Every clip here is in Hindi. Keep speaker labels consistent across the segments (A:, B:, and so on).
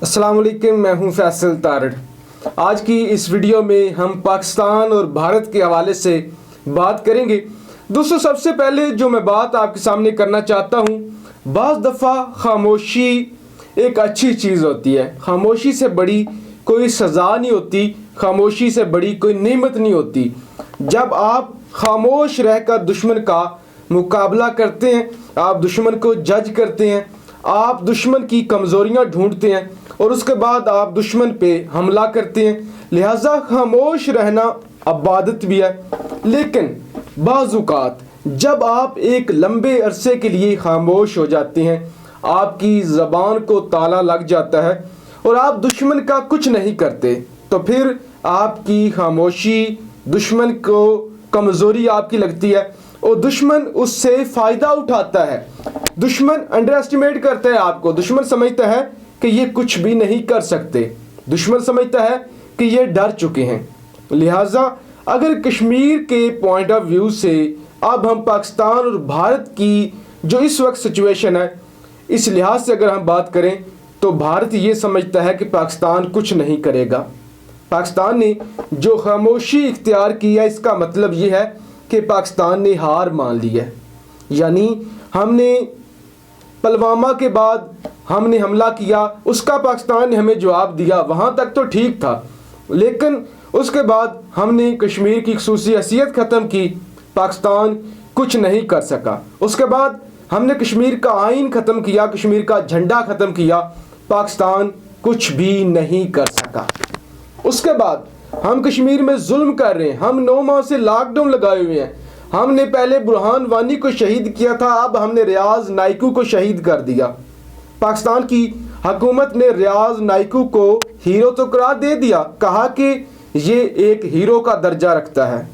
A: अस्सलाम वालेकुम, मैं हूं फैसल तारड़। आज की इस वीडियो में हम पाकिस्तान और भारत के हवाले से बात करेंगे। दोस्तों, सबसे पहले जो मैं बात आपके सामने करना चाहता हूं, बाज़ दफ़ा खामोशी एक अच्छी चीज़ होती है। खामोशी से बड़ी कोई सज़ा नहीं होती, खामोशी से बड़ी कोई नेमत नहीं होती। जब आप खामोश रहकर दुश्मन का मुकाबला करते हैं, आप दुश्मन को जज करते हैं, आप दुश्मन की कमज़ोरियां ढूंढते हैं और उसके बाद आप दुश्मन पे हमला करते हैं। लिहाजा खामोश रहना इबादत भी है। लेकिन बाज़ुकात जब आप एक लंबे अरसे के लिए खामोश हो जाते हैं, आपकी ज़बान को ताला लग जाता है और आप दुश्मन का कुछ नहीं करते, तो फिर आपकी खामोशी दुश्मन को कमज़ोरी आपकी लगती है और दुश्मन उससे फ़ायदा उठाता है। दुश्मन अंडर एस्टिमेट करता है आपको। दुश्मन समझता है कि ये कुछ भी नहीं कर सकते। दुश्मन समझता है कि ये डर चुके हैं। लिहाजा अगर कश्मीर के पॉइंट ऑफ व्यू से अब हम पाकिस्तान और भारत की जो इस वक्त सिचुएशन है, इस लिहाज से अगर हम बात करें तो भारत ये समझता है कि पाकिस्तान कुछ नहीं करेगा। पाकिस्तान ने जो खामोशी इख्तियार की है, इसका मतलब ये है कि पाकिस्तान ने हार मान ली है। यानी हमने पुलवामा के बाद हमने हमला किया, उसका पाकिस्तान ने हमें जवाब दिया, वहाँ तक तो ठीक था। लेकिन उसके बाद हमने कश्मीर की ख़ुसूसी हैसियत ख़त्म की, पाकिस्तान कुछ नहीं कर सका। उसके बाद हमने कश्मीर का आइन ख़त्म किया, कश्मीर का झंडा ख़त्म किया, पाकिस्तान कुछ भी नहीं कर सका। उसके बाद हम कश्मीर में जुल्म कर रहे हैं। हम 9 माह से लॉकडाउन लगाए हुए हैं। हमने पहले बुरहान वानी को शहीद किया था, अब हमने रियाज नाइकू को शहीद कर दिया। पाकिस्तान की हुकूमत ने रियाज नाइकू को हीरो तो करार दे दिया, कहा कि ये एक हीरो का दर्जा रखता है,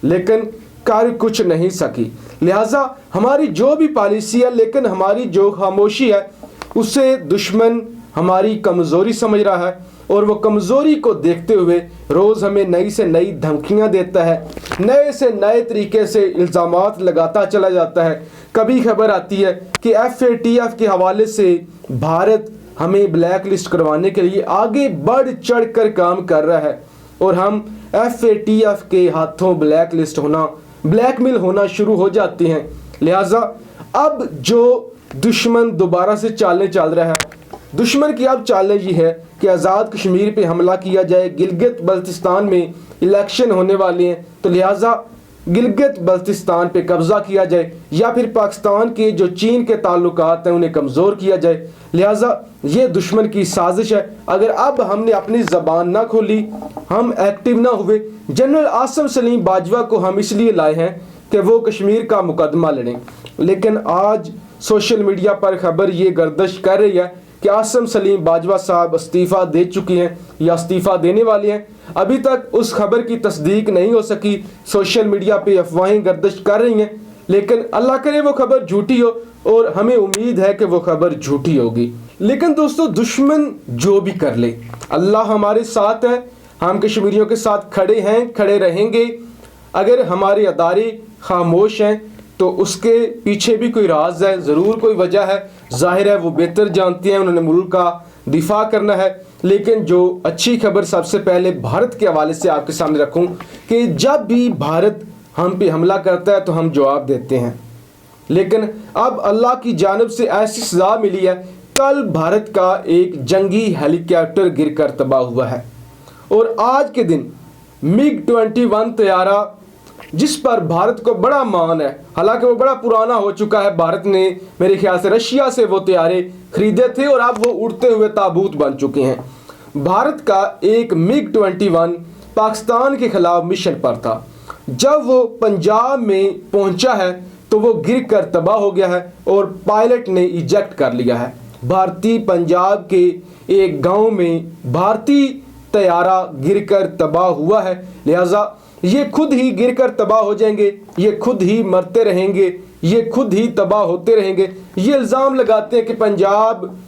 A: लेकिन कर कुछ नहीं सकी। लिहाजा हमारी जो भी पॉलिसी है, लेकिन हमारी जो खामोशी है, उसे दुश्मन हमारी कमज़ोरी समझ रहा है और वो कमज़ोरी को देखते हुए रोज़ हमें नई से नई धमकियां देता है, नए से नए तरीके से इल्ज़ामात लगाता चला जाता है। कभी खबर आती है कि FATF के हवाले से भारत हमें ब्लैक लिस्ट करवाने के लिए आगे बढ़ चढ़ कर काम कर रहा है और हम FATF के हाथों ब्लैक लिस्ट होना, ब्लैकमेल होना शुरू हो जाते हैं। लिहाजा अब जो दुश्मन दोबारा से चालें चल रहा है, दुश्मन की अब चैलेंज ये है कि आज़ाद कश्मीर पे हमला किया जाए। गिलगित बल्तिस्तान में इलेक्शन होने वाले हैं, तो लिहाजा गिलगित बल्तिस्तान पे कब्ज़ा किया जाए या फिर पाकिस्तान के जो चीन के ताल्लुकात हैं उन्हें कमज़ोर किया जाए। लिहाजा ये दुश्मन की साजिश है। अगर अब हमने अपनी ज़बान ना खोली, हम एक्टिव ना हुए, जनरल आसिम सलीम बाजवा को हम इसलिए लाए हैं कि वो कश्मीर का मुकदमा लड़ें, लेकिन आज सोशल मीडिया पर खबर ये गर्दिश कर रही है कि आसिम सलीम बाजवा साहब इस्तीफ़ा दे चुके हैं या इस्तीफ़ा देने वाले हैं। अभी तक उस खबर की तस्दीक नहीं हो सकी। सोशल मीडिया पे अफवाहें गर्दिश कर रही हैं, लेकिन अल्लाह करे वो खबर झूठी हो और हमें उम्मीद है कि वो खबर झूठी होगी। लेकिन दोस्तों, दुश्मन जो भी कर ले, अल्लाह हमारे साथ है। हम कश्मीरियों के साथ खड़े हैं, खड़े रहेंगे। अगर हमारे अदारे खामोश हैं तो उसके पीछे भी कोई राज है, ज़रूर कोई वजह है। जाहिर है वो बेहतर जानते हैं, उन्होंने मुल्क का दिफा करना है। लेकिन जो अच्छी खबर सबसे पहले भारत के हवाले से आपके सामने रखूं कि जब भी भारत हम पे हमला करता है तो हम जवाब देते हैं, लेकिन अब अल्लाह की जानिब से ऐसी सज़ा मिली है। कल भारत का एक जंगी हेलीकॉप्टर गिरकर तबाह हुआ है और आज के दिन MiG-21 तैयारा, जिस पर भारत को बड़ा मान है, हालांकि वो बड़ा पुराना हो चुका है, भारत ने मेरे ख्याल से रशिया से वो तैयारे खरीदे थे और अब वो उड़ते हुए ताबूत बन चुके हैं। भारत का एक MiG-21 पाकिस्तान के खिलाफ मिशन पर था। जब वो पंजाब में पहुंचा है तो वो गिर कर तबाह हो गया है और पायलट ने इजेक्ट कर लिया है। भारतीय पंजाब के एक गाँव में भारतीय तैयारा गिर कर तबाह हुआ है। लिहाजा ये खुद ही गिरकर तबाह हो जाएंगे, ये खुद ही मरते रहेंगे, ये खुद ही तबाह होते रहेंगे। ये इल्ज़ाम लगाते हैं कि पंजाब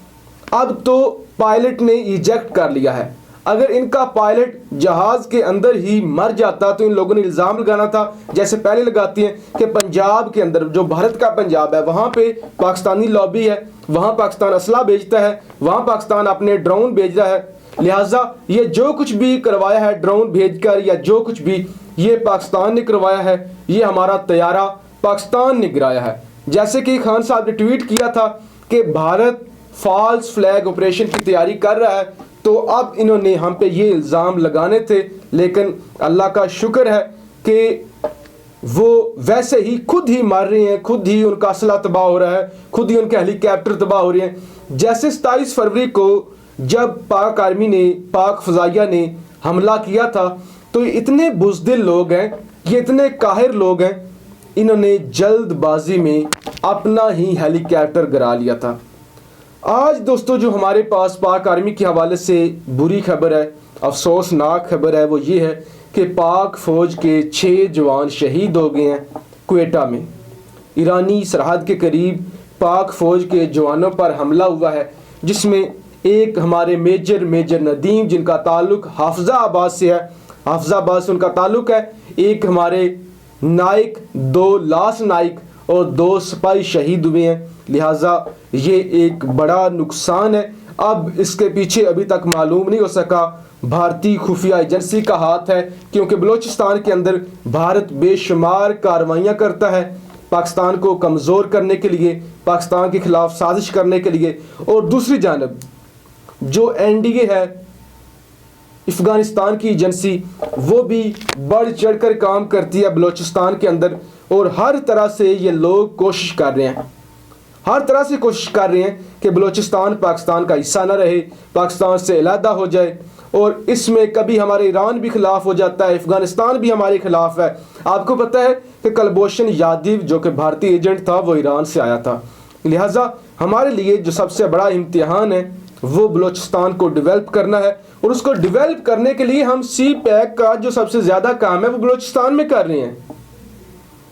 A: अब तो पायलट ने इजेक्ट कर लिया है, अगर इनका पायलट जहाज के अंदर ही मर जाता तो इन लोगों ने इल्ज़ाम लगाना था, जैसे पहले लगाती हैं कि पंजाब के अंदर, जो भारत का पंजाब है, वहाँ पे पाकिस्तानी लॉबी है, वहाँ पाकिस्तान असला बेचता है, वहाँ पाकिस्तान अपने ड्रोन भेज रहा है, लिहाजा ये जो कुछ भी करवाया है ड्रोन भेजकर या जो कुछ भी ये पाकिस्तान ने करवाया है, ये हमारा तैयारा पाकिस्तान ने गिराया है। जैसे कि खान साहब ने ट्वीट किया था कि भारत फॉल्स फ्लैग ऑपरेशन की तैयारी कर रहा है, तो अब इन्होंने हम पे ये इल्ज़ाम लगाने थे, लेकिन अल्लाह का शुक्र है कि वो वैसे ही खुद ही मार रहे हैं, खुद ही उनका असला तबाह हो रहा है, खुद ही उनके हेलीकॉप्टर तबाह हो रहे हैं। जैसे 27 फरवरी को जब पाक आर्मी ने, पाक फ़ज़ाइया ने हमला किया था, तो इतने बुज़दिल लोग हैं, ये इतने काहिर लोग हैं, इन्होंने जल्दबाजी में अपना ही हेलीकॉप्टर गिरा लिया था। आज दोस्तों जो हमारे पास पाक आर्मी के हवाले से बुरी खबर है, अफसोसनाक खबर है, वो ये है कि पाक फ़ौज के 6 जवान शहीद हो गए हैं क्वेटा में। ईरानी सरहद के करीब पाक फ़ौज के जवानों पर हमला हुआ है, जिसमें एक हमारे मेजर नदीम, जिनका ताल्लुक हाफिज़ाबाद से है, हाफिज़ाबाद से उनका ताल्लुक है, एक हमारे नाइक, 2 लाश नाइक और 2 सिपाही शहीद हुए हैं। लिहाजा ये एक बड़ा नुकसान है। अब इसके पीछे अभी तक मालूम नहीं हो सका भारतीय खुफिया एजेंसी का हाथ है, क्योंकि बलूचिस्तान के अंदर भारत बेशुमार कार्रवाइयाँ करता है पाकिस्तान को कमज़ोर करने के लिए, पाकिस्तान के ख़िलाफ़ साजिश करने के लिए। और दूसरी जानब जो NDA है, अफ़गानिस्तान की एजेंसी, वो भी बढ़ चढ़ कर काम करती है बलूचिस्तान के अंदर, और हर तरह से ये लोग कोशिश कर रहे हैं, हर तरह से कोशिश कर रहे हैं कि बलूचिस्तान पाकिस्तान का हिस्सा न रहे, पाकिस्तान से अलहदा हो जाए। और इसमें कभी हमारे ईरान भी खिलाफ हो जाता है, अफ़गानिस्तान भी हमारे खिलाफ है। आपको पता है कि कुलभूषण यादव जो कि भारतीय एजेंट था, वो ईरान से आया था। लिहाजा हमारे लिए जो सबसे बड़ा इम्तिहान है वो बलूचिस्तान को डेवलप करना है, और उसको डेवलप करने के लिए हम CPEC का जो सबसे ज़्यादा काम है वो बलूचिस्तान में कर रहे हैं,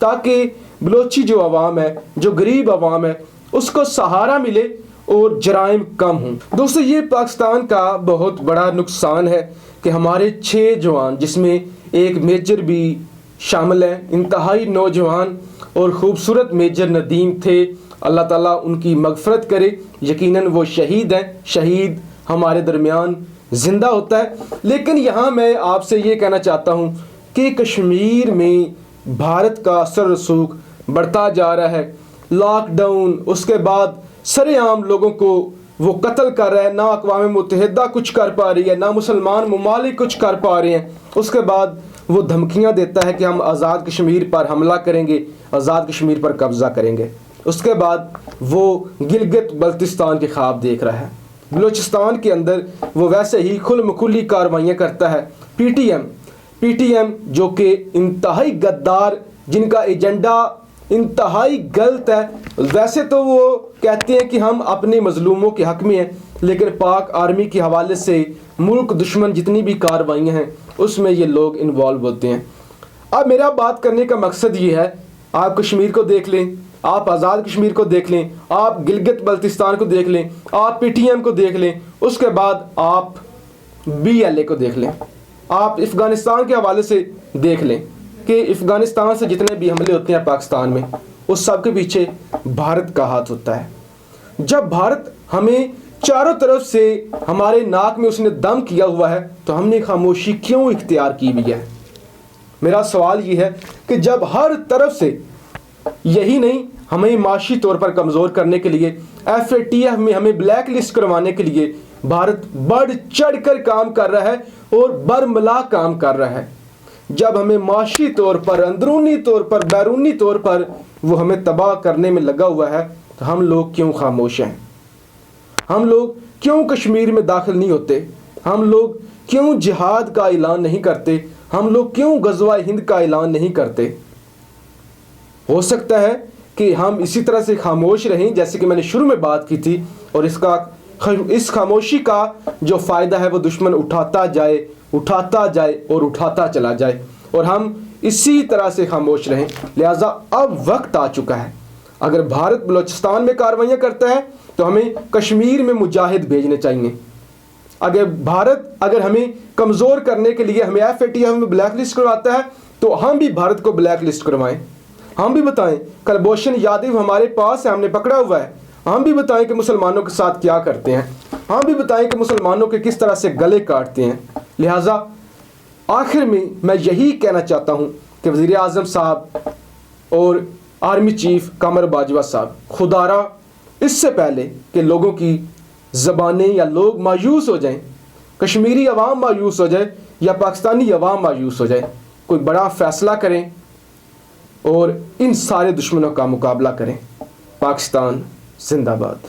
A: ताकि बलोची जो आवाम है, जो गरीब आवाम है, उसको सहारा मिले और जराइम कम हों। दोस्तों ये पाकिस्तान का बहुत बड़ा नुकसान है कि हमारे 6 जवान, जिसमें एक मेजर भी शामिल है, इंतहाई नौजवान और ख़ूबसूरत मेजर नदीम थे, अल्लाह ताला उनकी मग़फ़रत करे। यकीनन वो शहीद हैं, शहीद हमारे दरमियान ज़िंदा होता है। लेकिन यहाँ मैं आपसे ये कहना चाहता हूँ कि कश्मीर में भारत का असर रसूख बढ़ता जा रहा है। लॉकडाउन, उसके बाद सरेआम लोगों को वो कत्ल कर रहा है, ना अक़वाम मुत्तहिदा कुछ कर पा रही है, ना मुसलमान ममालिक कुछ कर पा रहे हैं। उसके बाद वो धमकियाँ देता है कि हम आज़ाद कश्मीर पर हमला करेंगे, आज़ाद कश्मीर पर कब्ज़ा करेंगे। उसके बाद वो गिलगित बल्तिस्तान के ख्वाब देख रहा है। बलूचिस्तान के अंदर वो वैसे ही खुल्म-खुली कार्रवाइयाँ करता है। PTM जो कि इंतहाई गद्दार, जिनका एजेंडा इंतहाई गलत है। वैसे तो वो कहते हैं कि हम अपने मजलूमों के हक़ में हैं, लेकिन पाक आर्मी के हवाले से मुल्क दुश्मन जितनी भी कार्रवाइयाँ हैं उसमें ये लोग इन्वॉल्व होते हैं। अब मेरा बात करने का मकसद ये है, आप कश्मीर को देख लें, आप आज़ाद कश्मीर को देख लें, आप गिलगित बल्तिस्तान को देख लें, आप PTM को देख लें, उसके बाद आप BLA को देख लें, आप अफ़गानिस्तान के हवाले से देख लें कि अफ़गानिस्तान से जितने भी हमले होते हैं पाकिस्तान में, उस सब के पीछे भारत का हाथ होता है। जब भारत हमें चारों तरफ से हमारे नाक में उसने दम किया हुआ है, तो हमने खामोशी क्यों इख्तियार की हुई है? मेरा सवाल ये है कि जब हर तरफ से, यही नहीं, हमें माशी तौर पर कमज़ोर करने के लिए, FATF में हमें ब्लैक लिस्ट करवाने के लिए भारत बढ़ चढ़ कर काम कर रहा है और बरमला काम कर रहा है। जब हमें माशी तौर पर, अंदरूनी तौर पर, बैरूनी तौर पर वो हमें तबाह करने में लगा हुआ है, तो हम लोग क्यों खामोश हैं? हम लोग क्यों कश्मीर में दाखिल नहीं होते? हम लोग क्यों जिहाद का ऐलान नहीं करते? हम लोग क्यों गज़वा हिंद का ऐलान नहीं करते? हो सकता है कि हम इसी तरह से खामोश रहें जैसे कि मैंने शुरू में बात की थी, और इस खामोशी का जो फ़ायदा है वो दुश्मन उठाता जाए और उठाता चला जाए, और हम इसी तरह से खामोश रहें। लिहाजा अब वक्त आ चुका है, अगर भारत बलूचिस्तान में कार्रवाइयाँ करता है तो हमें कश्मीर में मुजाहिद भेजने चाहिए। अगर हमें कमज़ोर करने के लिए हमें FATF में ब्लैक लिस्ट करवाता है तो हम भी भारत को ब्लैक लिस्ट करवाएं। हम भी बताएं कुलभूषण यादव हमारे पास है, हमने पकड़ा हुआ है। हम भी बताएं कि मुसलमानों के साथ क्या करते हैं। हम भी बताएं कि मुसलमानों के किस तरह से गले काटते हैं। लिहाजा आखिर में मैं यही कहना चाहता हूँ कि वज़ीर आज़म साहब और आर्मी चीफ कमर बाजवा साहब, खुदारा इससे पहले कि लोगों की ज़बानें या लोग मायूस हो जाएं, कश्मीरी अवाम मायूस हो जाए या पाकिस्तानी अवाम मायूस हो जाए, कोई बड़ा फ़ैसला करें और इन सारे दुश्मनों का मुकाबला करें। पाकिस्तान जिंदाबाद।